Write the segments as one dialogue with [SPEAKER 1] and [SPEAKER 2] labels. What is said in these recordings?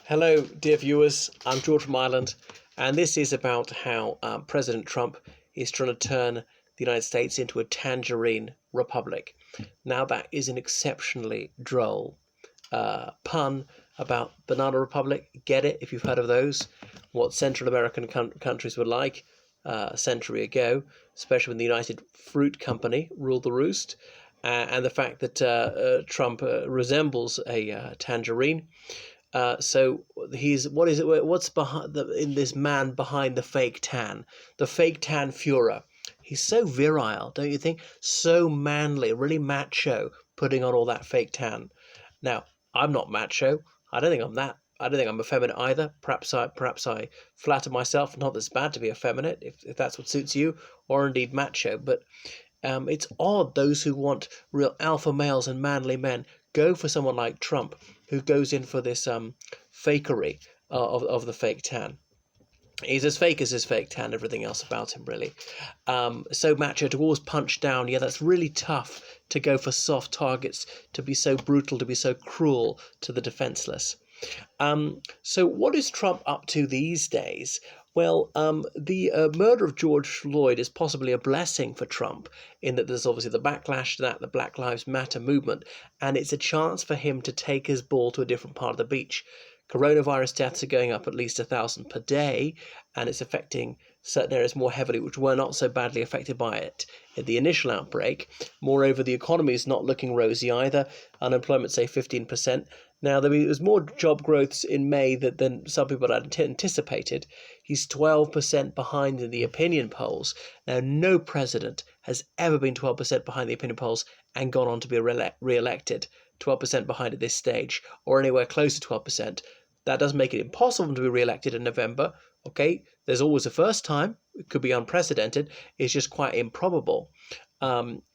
[SPEAKER 1] Hello, dear viewers. I'm George from Ireland, and this is about how President Trump is trying to turn the United States into a tangerine republic. Now, that is an exceptionally droll pun about banana republic. Get it if you've heard of those? What Central American countries were like a century ago, especially when the United Fruit Company ruled the roost. And the fact that Trump resembles a tangerine. So he's what is it? What's behind in this man behind the fake tan? The fake tan Führer. He's so virile, don't you think? So manly, really macho, putting on all that fake tan. Now, I'm not macho. I don't think I'm that. I don't think I'm effeminate either. Perhaps I flatter myself. Not that it's bad to be effeminate, if that's what suits you, or indeed macho. But it's odd those who want real alpha males and manly men go for someone like Trump, who goes in for this fakery of the fake tan. He's as fake as his fake tan, everything else about him, really. So macho to always punch down. Yeah, that's really tough to go for soft targets, to be so brutal, to be so cruel to the defenseless. So what is Trump up to these days? Well, the murder of George Floyd is possibly a blessing for Trump in that there's obviously the backlash to that, the Black Lives Matter movement, and it's a chance for him to take his ball to a different part of the beach. Coronavirus deaths are going up at least 1,000 per day, and it's affecting certain areas more heavily, which were not so badly affected by it in the initial outbreak. Moreover, the economy is not looking rosy either. Unemployment, say 15%. Now, there was more job growths in May than some people had anticipated. He's 12% behind in the opinion polls. Now, no president has ever been 12% behind the opinion polls and gone on to be re-elected. 12% behind at this stage, or anywhere close to 12%. That does make it impossible to be re-elected in November. Okay, there's always a first time. It could be unprecedented. It's just quite improbable.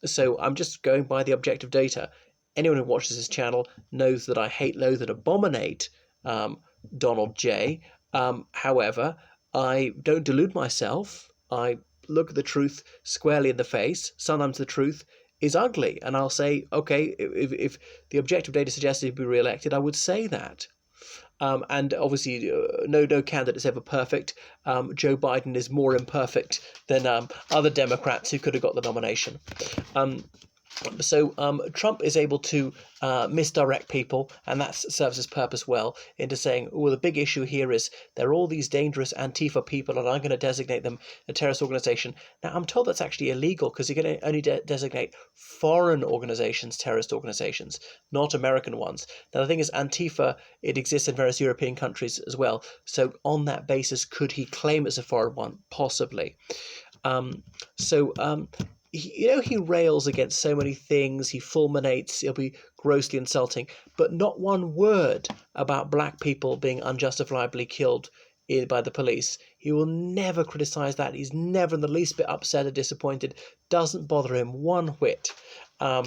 [SPEAKER 1] So I'm just going by the objective data. Anyone who watches this channel knows that I hate, loathe, and abominate Donald J. However, I don't delude myself. I look at the truth squarely in the face. Sometimes the truth is ugly, and I'll say, okay, if the objective data suggests he'd be re-elected, I would say that. And obviously, no candidate's ever perfect. Joe Biden is more imperfect than other Democrats who could have got the nomination. So Trump is able to misdirect people, and that serves his purpose well, into saying, well, the big issue here is there are all these dangerous Antifa people, and I'm going to designate them a terrorist organization. Now, I'm told that's actually illegal because you're going to only designate foreign organizations terrorist organizations, not American ones. Now, the thing is, Antifa, it exists in various European countries as well. So on that basis, could he claim it's a foreign one? Possibly. He rails against so many things, he fulminates, he'll be grossly insulting, but not one word about black people being unjustifiably killed by the police. He will never criticize that. He's never in the least bit upset or disappointed. Doesn't bother him one whit. I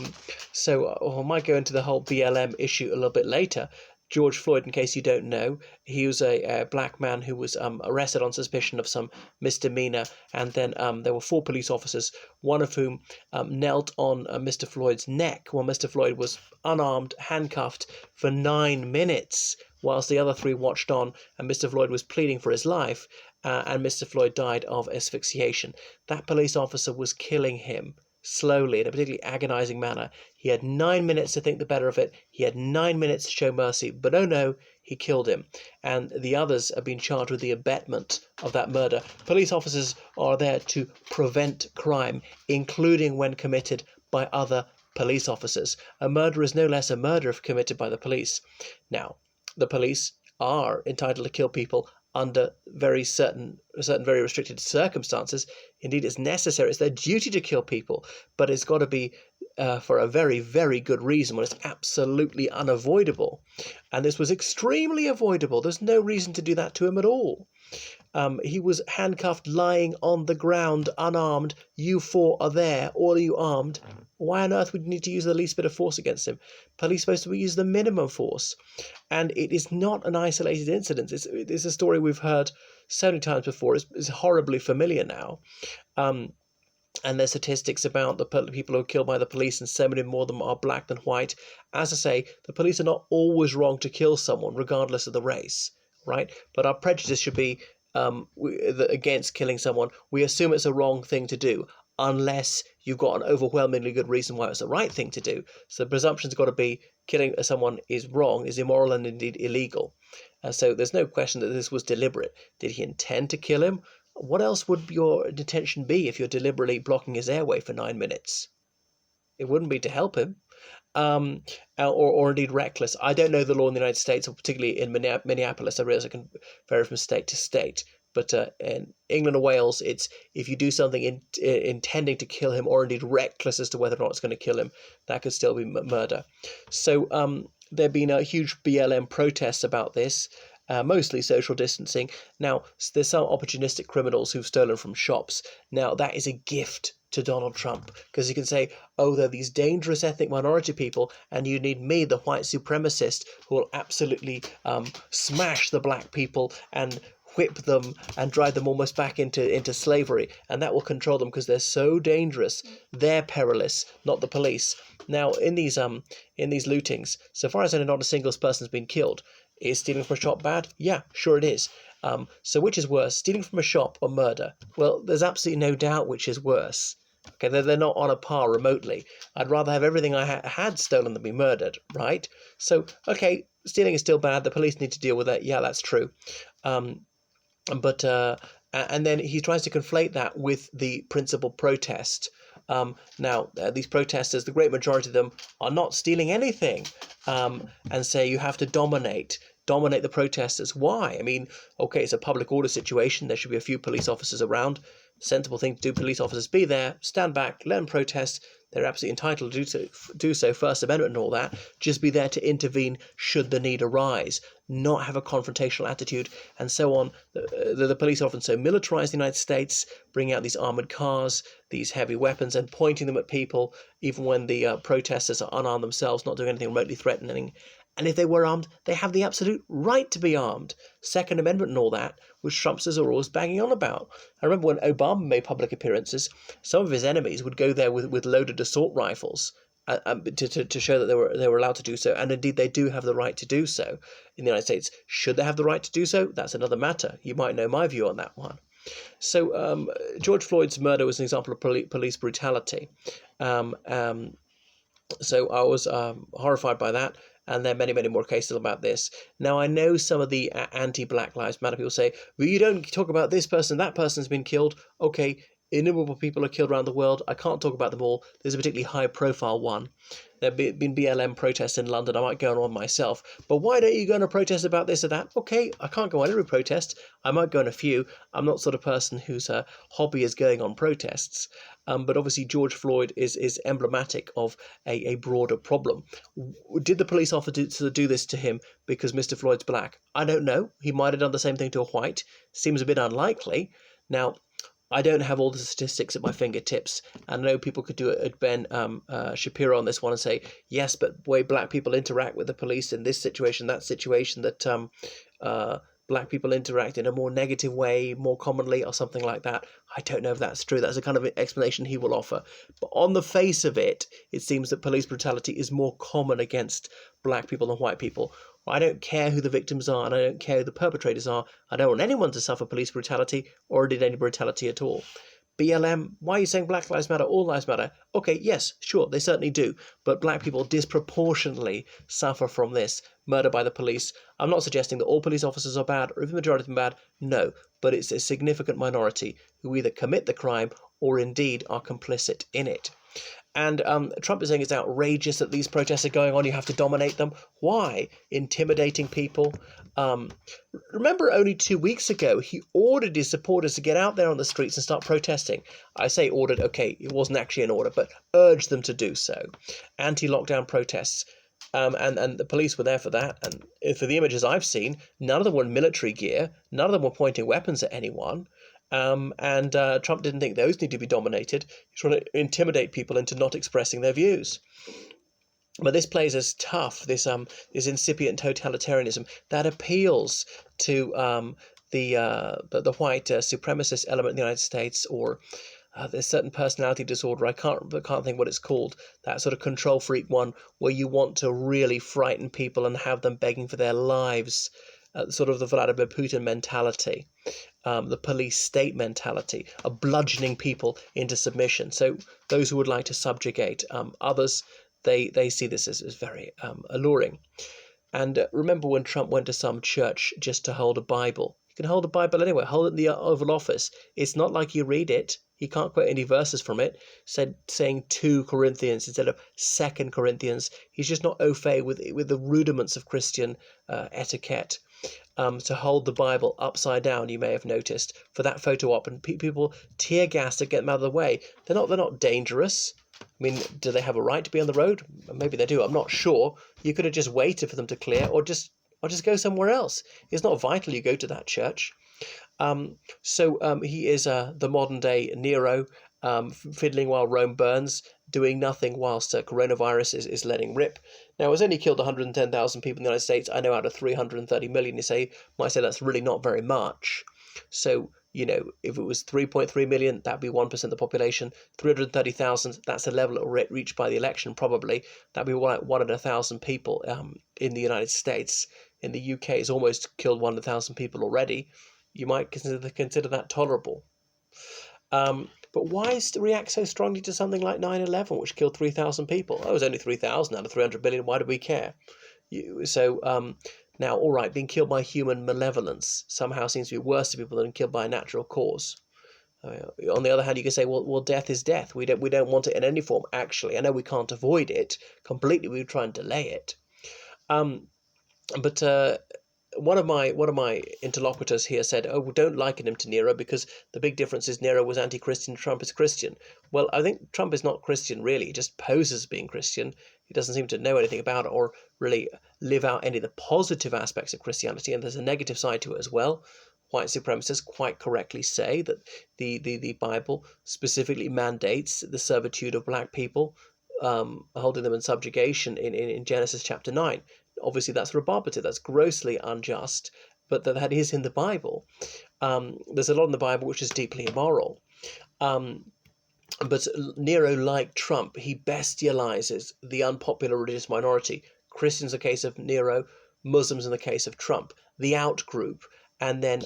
[SPEAKER 1] might go into the whole BLM issue a little bit later. George Floyd, in case you don't know, he was a black man who was arrested on suspicion of some misdemeanor, and then there were 4 police officers, one of whom knelt on Mr. Floyd's neck while Mr. Floyd was unarmed, handcuffed for 9 minutes, whilst the other 3 watched on, and Mr. Floyd was pleading for his life, and Mr. Floyd died of asphyxiation. That police officer was killing him slowly in a particularly agonizing manner. He had 9 minutes to think the better of it. He had 9 minutes to show mercy, but oh no, he killed him. And the others have been charged with the abetment of that murder. Police officers are there to prevent crime, including when committed by other police officers. A murder is no less a murder if committed by the police. Now, the police are entitled to kill people under certain very restricted circumstances. Indeed, it's necessary. It's their duty to kill people, but it's got to be for a very, very good reason when it's absolutely unavoidable. And this was extremely avoidable. There's no reason to do that to him at all. He was handcuffed, lying on the ground, unarmed. You 4 are there, all of you armed. Why on earth would you need to use the least bit of force against him? Police are supposed to use the minimum force. And it is not an isolated incident. It's a story we've heard so many times before. It's horribly familiar now. and there's statistics about the people who are killed by the police, and so many more of them are black than white. As I say, the police are not always wrong to kill someone, regardless of the race, right? But our prejudice should be against killing someone. We assume it's a wrong thing to do, unless you've got an overwhelmingly good reason why it's the right thing to do. So the presumption's got to be killing someone is wrong, is immoral, and indeed illegal. So there's no question that this was deliberate. Did he intend to kill him? What else would your intention be if you're deliberately blocking his airway for 9 minutes? It wouldn't be to help him, or indeed reckless. I don't know the law in the United States, or particularly in Minneapolis. I realize it can vary from state to state. But in England or Wales, it's if you do something intending to kill him, or indeed reckless as to whether or not it's going to kill him, that could still be murder. So there have been huge BLM protests about this. Mostly social distancing. Now, there's some opportunistic criminals who've stolen from shops. Now, that is a gift to Donald Trump, because he can say, oh, they're these dangerous ethnic minority people, and you need me, the white supremacist, who will absolutely smash the black people and whip them and drive them almost back into slavery, and that will control them because they're so dangerous. They're perilous, not the police. Now, in these lootings, so far as I know, not a single person's been killed. Is stealing from a shop bad? Yeah, sure it is. So which is worse, stealing from a shop or murder? Well, there's absolutely no doubt which is worse. Okay, they're not on a par remotely. I'd rather have everything I had stolen than be murdered, right? So, okay, stealing is still bad. The police need to deal with that. Yeah, that's true. And then he tries to conflate that with the principal protest. These protesters, the great majority of them, are not stealing anything, and say you have to dominate the protesters. Why? I mean, okay, it's a public order situation. There should be a few police officers around. Sensible thing to do, police officers be there, stand back, let them protest. They're absolutely entitled to do so, First Amendment and all that. Just be there to intervene should the need arise, not have a confrontational attitude and so on. The police often so militarize the United States, bringing out these armored cars, these heavy weapons, and pointing them at people, even when the protesters are unarmed themselves, not doing anything remotely threatening. And if they were armed, they have the absolute right to be armed. Second Amendment and all that, which Trumpsters are always banging on about. I remember when Obama made public appearances, some of his enemies would go there with loaded assault rifles to show that they were allowed to do so. And indeed, they do have the right to do so in the United States. Should they have the right to do so? That's another matter. You might know my view on that one. So George Floyd's murder was an example of police brutality. So I was horrified by that. And there are many, many more cases about this. Now, I know some of the anti-Black Lives Matter people say, well, you don't talk about this person, that person's been killed. Okay, innumerable people are killed around the world. I can't talk about them all. There's a particularly high-profile one. There have been BLM protests in London. I might go on one myself. But why don't you go on a protest about this or that? Okay, I can't go on every protest. I might go on a few. I'm not the sort of person whose hobby is going on protests. But obviously George Floyd is emblematic of a broader problem. Did the police officer do this to him because Mr. Floyd's black? I don't know. He might have done the same thing to a white. Seems a bit unlikely. Now, I don't have all the statistics at my fingertips. I know people could do it. Ben Shapiro on this one and say, yes, but the way black people interact with the police in this situation, that situation, that black people interact in a more negative way more commonly or something like that. I don't know if that's true. That's a kind of explanation he will offer. But on the face of it, it seems that police brutality is more common against black people than white people. I don't care who the victims are, and I don't care who the perpetrators are. I don't want anyone to suffer police brutality or did any brutality at all. BLM, why are you saying Black Lives Matter, all lives matter? Okay, yes, sure, they certainly do. But black people disproportionately suffer from this murder by the police. I'm not suggesting that all police officers are bad or even the majority of them bad. No, but it's a significant minority who either commit the crime or indeed are complicit in it. And Trump is saying it's outrageous that these protests are going on. You have to dominate them. Why? Intimidating people. Remember only 2 weeks ago, he ordered his supporters to get out there on the streets and start protesting. I say ordered, okay, it wasn't actually an order, but urged them to do so. Anti-lockdown protests. And the police were there for that. And for the images I've seen, none of them were in military gear. None of them were pointing weapons at anyone. Trump didn't think those need to be dominated. He's trying to intimidate people into not expressing their views. But this plays as tough, this incipient totalitarianism that appeals to the white supremacist element in the United States, or There's certain personality disorder. I can't think what it's called. That sort of control freak one where you want to really frighten people and have them begging for their lives. Sort of the Vladimir Putin mentality, the police state mentality of bludgeoning people into submission. So those who would like to subjugate others, they see this as very alluring. And remember when Trump went to some church just to hold a Bible? You can hold a Bible anywhere. Hold it in the Oval Office. It's not like you read it. He can't quote any verses from it. Saying 2 Corinthians instead of 2 Corinthians. He's just not au fait with the rudiments of Christian etiquette. To hold the Bible upside down, you may have noticed, for that photo op, and people tear gas to get them out of the way. They're not dangerous. I mean, do they have a right to be on the road? Maybe they do. I'm not sure. You could have just waited for them to clear, or just go somewhere else. It's not vital you go to that church. He is the modern day Nero, fiddling while Rome burns, doing nothing whilst coronavirus is letting rip. Now, it's only killed 110,000 people in the United States. I know out of 330 million, might say that's really not very much. So, if it was 3.3 million, that'd be 1% of the population. 330,000, that's the level it will reach by the election, probably. That'd be like 1 in 1,000 people in the United States. In the UK, it's almost killed 1 in 1,000 people already. You might consider that tolerable. But why react so strongly to something like 9/11, which killed 3,000 people? It was only 3,000 out of 300 billion. Why do we care? Now, all right, being killed by human malevolence somehow seems to be worse to people than killed by a natural cause. On the other hand, you can say, well, death is death. We don't want it in any form. Actually, I know we can't avoid it completely. We try and delay it. But one of my interlocutors here said, "Oh, we don't liken him to Nero because the big difference is Nero was anti-Christian, Trump is Christian." Well, I think Trump is not Christian really. He just poses as being Christian. He doesn't seem to know anything about it or really live out any of the positive aspects of Christianity, and there's a negative side to it as well. White supremacists quite correctly say that the Bible specifically mandates the servitude of black people, holding them in subjugation in Genesis chapter 9. Obviously, that's rebarbative. That's grossly unjust, but that is in the Bible. There's a lot in the Bible which is deeply immoral. But Nero, like Trump, he bestializes the unpopular religious minority. Christians in the case of Nero, Muslims in the case of Trump, the out group, and then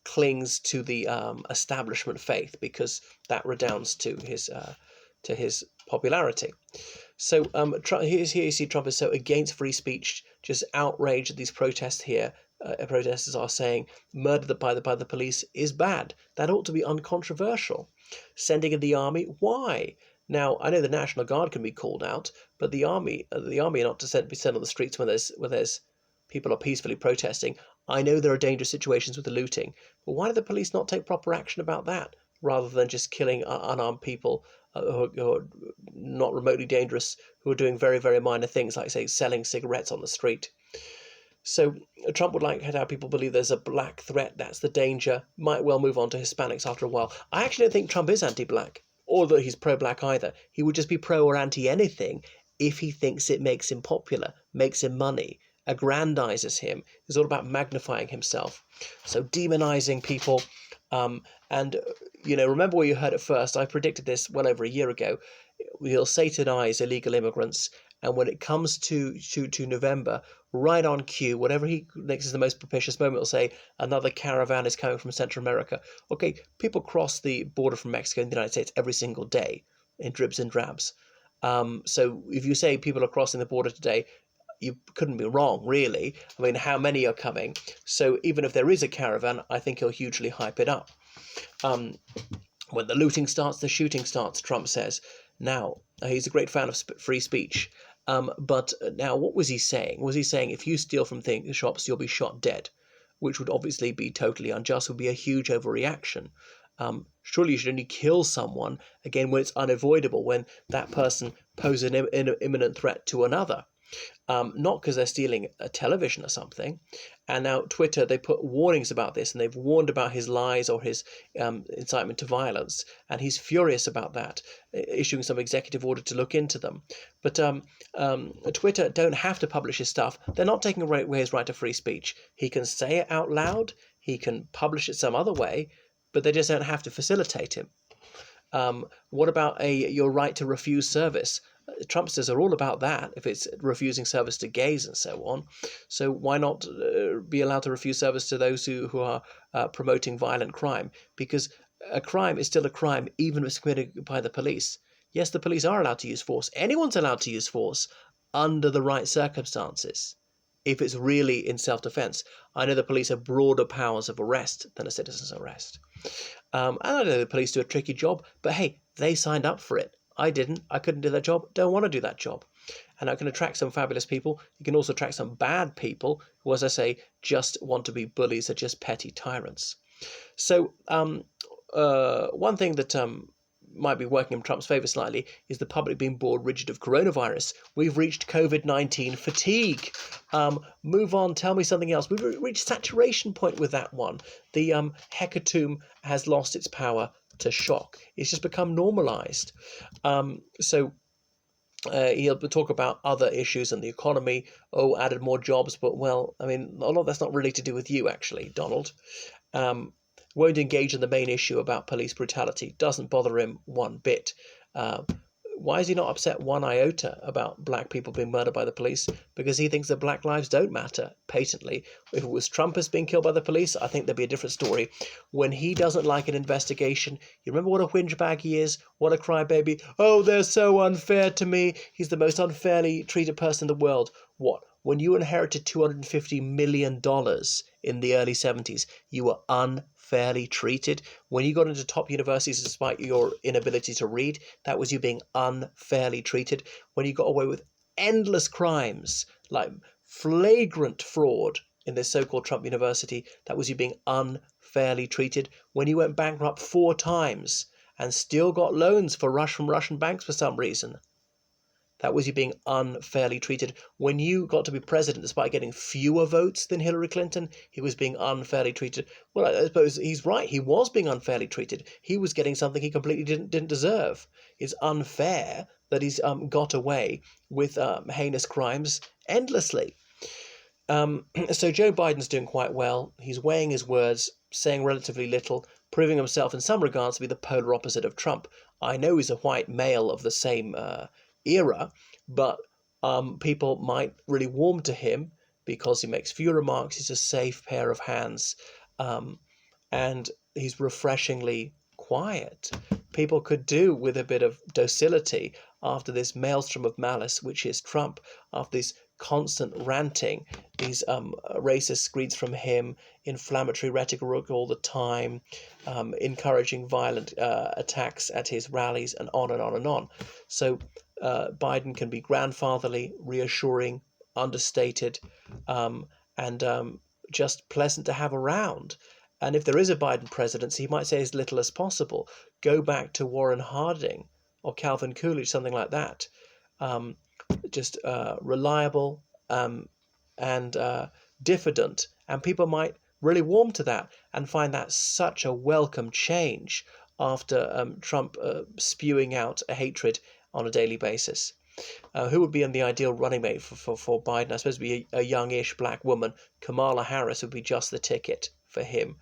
[SPEAKER 1] clings to the establishment faith because that redounds to his popularity. So here you see Trump is so against free speech, just outraged at these protests here. Protesters are saying murder by the police is bad. That ought to be uncontroversial. Sending in the army, why? Now, I know the National Guard can be called out, but the army are not to be sent on the streets when there's people are peacefully protesting. I know there are dangerous situations with the looting, but why do the police not take proper action about that, rather than just killing unarmed people who are not remotely dangerous, who are doing very, very minor things, like, say, selling cigarettes on the street? So Trump would like to have people believe there's a black threat, that's the danger, might well move on to Hispanics after a while. I actually don't think Trump is anti-black, or that he's pro-black either. He would just be pro or anti-anything if he thinks it makes him popular, makes him money, aggrandizes him. It's all about magnifying himself. So demonizing people. Remember where you heard it first. I predicted this well over a year ago. He'll Satanize illegal immigrants, and when it comes to November, right on cue, whatever he thinks is the most propitious moment, will say another caravan is coming from Central America. Okay, people cross the border from Mexico and the United States every single day in dribs and drabs. So if you say people are crossing the border today, you couldn't be wrong, really. I mean, how many are coming? So even if there is a caravan, I think he'll hugely hype it up. When the looting starts, the shooting starts, Trump says. Now, he's a great fan of free speech. But now, what was he saying? Was he saying if you steal from shops, you'll be shot dead? Which would obviously be totally unjust, would be a huge overreaction. Surely you should only kill someone, again, when it's unavoidable, when that person poses an imminent threat to another. Not because they're stealing a television or something. And now Twitter, they put warnings about this, and they've warned about his lies or his incitement to violence, and he's furious about that, issuing some executive order to look into them. But Twitter don't have to publish his stuff. They're not taking away his right to free speech. He can say it out loud, he can publish it some other way, but they just don't have to facilitate him. What about your right to refuse service? Trumpsters are all about that, if it's refusing service to gays and so on. So why not be allowed to refuse service to those who are promoting violent crime? Because a crime is still a crime, even if it's committed by the police. Yes, the police are allowed to use force. Anyone's allowed to use force under the right circumstances, if it's really in self-defense. I know the police have broader powers of arrest than a citizen's arrest. And I know the police do a tricky job, but hey, they signed up for it. I didn't. I couldn't do that job. Don't want to do that job. And I can attract some fabulous people. You can also attract some bad people who, as I say, just want to be bullies or just petty tyrants. So one thing that might be working in Trump's favour slightly is the public being bored rigid of coronavirus. We've reached COVID-19 fatigue. Move on, tell me something else. We've reached saturation point with that one. The hecatomb has lost its power to shock. It's just become normalised. So he'll talk about other issues in the economy. Oh, added more jobs, but well, I mean, a lot of that's not really to do with you, actually, Donald. Won't engage in the main issue about police brutality. Doesn't bother him one bit. Why is he not upset one iota about black people being murdered by the police? Because he thinks that black lives don't matter, patently. If it was Trumpers being killed by the police, I think there'd be a different story. When he doesn't like an investigation, you remember what a whinge bag he is? What a crybaby. Oh, they're so unfair to me. He's the most unfairly treated person in the world. What? When you inherited $250 million in the early 70s, you were unfairly treated. When you got into top universities despite your inability to read, that was you being unfairly treated. When you got away with endless crimes, like flagrant fraud in this so-called Trump University, that was you being unfairly treated. When you went bankrupt 4 times and still got loans from Russian banks for some reason, that was you being unfairly treated. When you got to be president despite getting fewer votes than Hillary Clinton, he was being unfairly treated. Well, I suppose he's right. He was being unfairly treated. He was getting something he completely didn't deserve. It's unfair that he's got away with heinous crimes endlessly. So Joe Biden's doing quite well. He's weighing his words, saying relatively little, proving himself in some regards to be the polar opposite of Trump. I know he's a white male of the same era, but people might really warm to him because he makes few remarks. He's a safe pair of hands, and he's refreshingly quiet. People could do with a bit of docility after this maelstrom of malice, which is Trump, after this constant ranting, these racist screeds from him, inflammatory rhetoric all the time, encouraging violent attacks at his rallies, and on and on and on. So Biden can be grandfatherly, reassuring, understated, and just pleasant to have around. And if there is a Biden presidency, he might say as little as possible. Go back to Warren Harding or Calvin Coolidge, something like that. Just reliable and diffident. And people might really warm to that and find that such a welcome change after Trump spewing out a hatred on a daily basis. Who would be in the ideal running mate for Biden? I suppose it would be a youngish black woman. Kamala Harris would be just the ticket for him.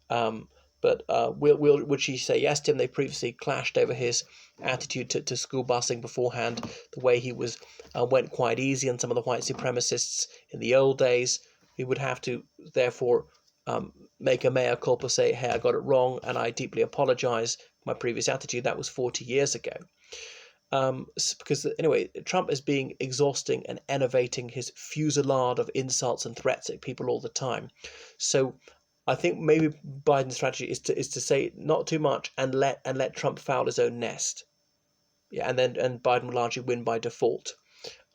[SPEAKER 1] But would she say yes to him? They previously clashed over his attitude to school busing beforehand, the way he went quite easy on some of the white supremacists in the old days. He would have to, therefore, make a mea culpa, say, hey, I got it wrong, and I deeply apologize for my previous attitude. That was 40 years ago. Because anyway, Trump is being exhausting and enervating his fusillade of insults and threats at people all the time. So I think maybe Biden's strategy is to say not too much and let Trump foul his own nest. Yeah, and Biden will largely win by default.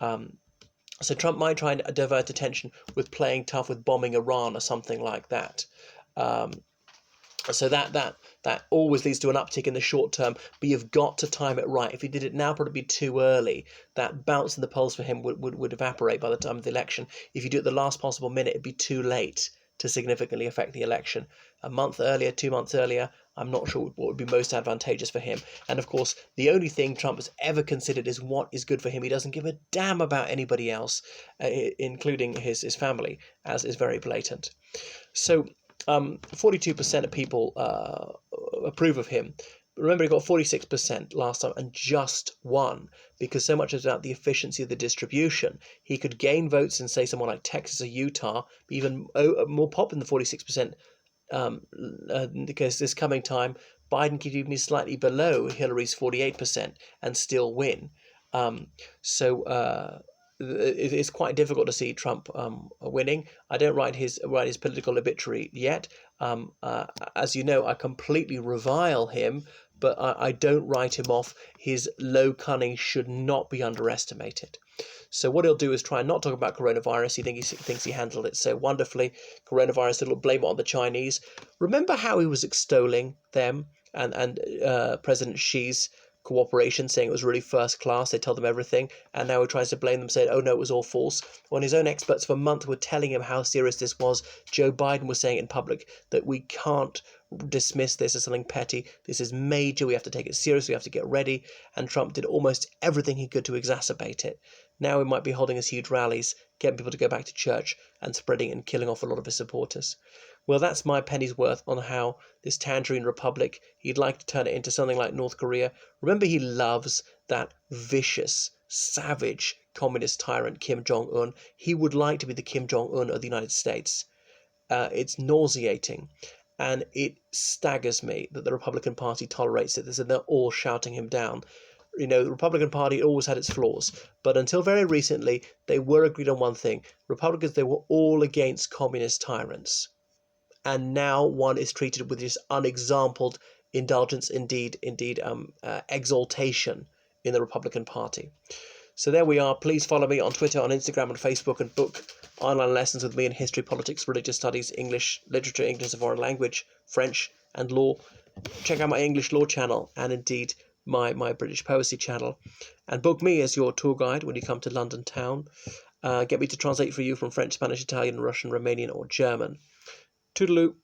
[SPEAKER 1] So Trump might try and divert attention with playing tough with bombing Iran or something like that. So that always leads to an uptick in the short term, but you've got to time it right. If he did it now, probably be too early. That bounce in the polls for him would evaporate by the time of the election. If you do it the last possible minute, it'd be too late to significantly affect the election. A month earlier, 2 months earlier, I'm not sure what would be most advantageous for him. And of course, the only thing Trump has ever considered is what is good for him. He doesn't give a damn about anybody else, including his family, as is very blatant. So 42% of people approve of him, remember, he got 46% last time and just won, because so much is about the efficiency of the distribution. He could gain votes in, say, someone like Texas or Utah, be even more popular than 46%, because this coming time, Biden could even be slightly below Hillary's 48% and still win. It's quite difficult to see Trump winning. I don't write his political obituary yet. As you know, I completely revile him, but I don't write him off. His low cunning should not be underestimated. So what he'll do is try and not talk about coronavirus. He thinks he handled it so wonderfully. Coronavirus, he'll blame it on the Chinese. Remember how he was extolling them and President Xi's cooperation, saying it was really first class, they told them everything, and now he tries to blame them, saying, oh no, it was all false, when his own experts for a month were telling him how serious this was. Joe Biden was saying in public that we can't dismiss this as something petty, this is major, we have to take it seriously, we have to get ready, and Trump did almost everything he could to exacerbate it. Now he might be holding his huge rallies, getting people to go back to church, and spreading and killing off a lot of his supporters. Well, that's my penny's worth on how this Tangerine Republic, he'd like to turn it into something like North Korea. Remember, he loves that vicious, savage communist tyrant Kim Jong-un. He would like to be the Kim Jong-un of the United States. It's nauseating, and it staggers me that the Republican Party tolerates it, and they're all shouting him down. You know, the Republican Party always had its flaws, but until very recently, they were agreed on one thing. Republicans, they were all against communist tyrants. And now one is treated with this unexampled indulgence, indeed, exaltation in the Republican Party. So there we are. Please follow me on Twitter, on Instagram, and Facebook, and book online lessons with me in history, politics, religious studies, English literature, English as a foreign language, French, and law. Check out my English law channel, and indeed my British poesy channel, and book me as your tour guide when you come to London town. Get me to translate for you from French, Spanish, Italian, Russian, Romanian, or German. Toodaloo.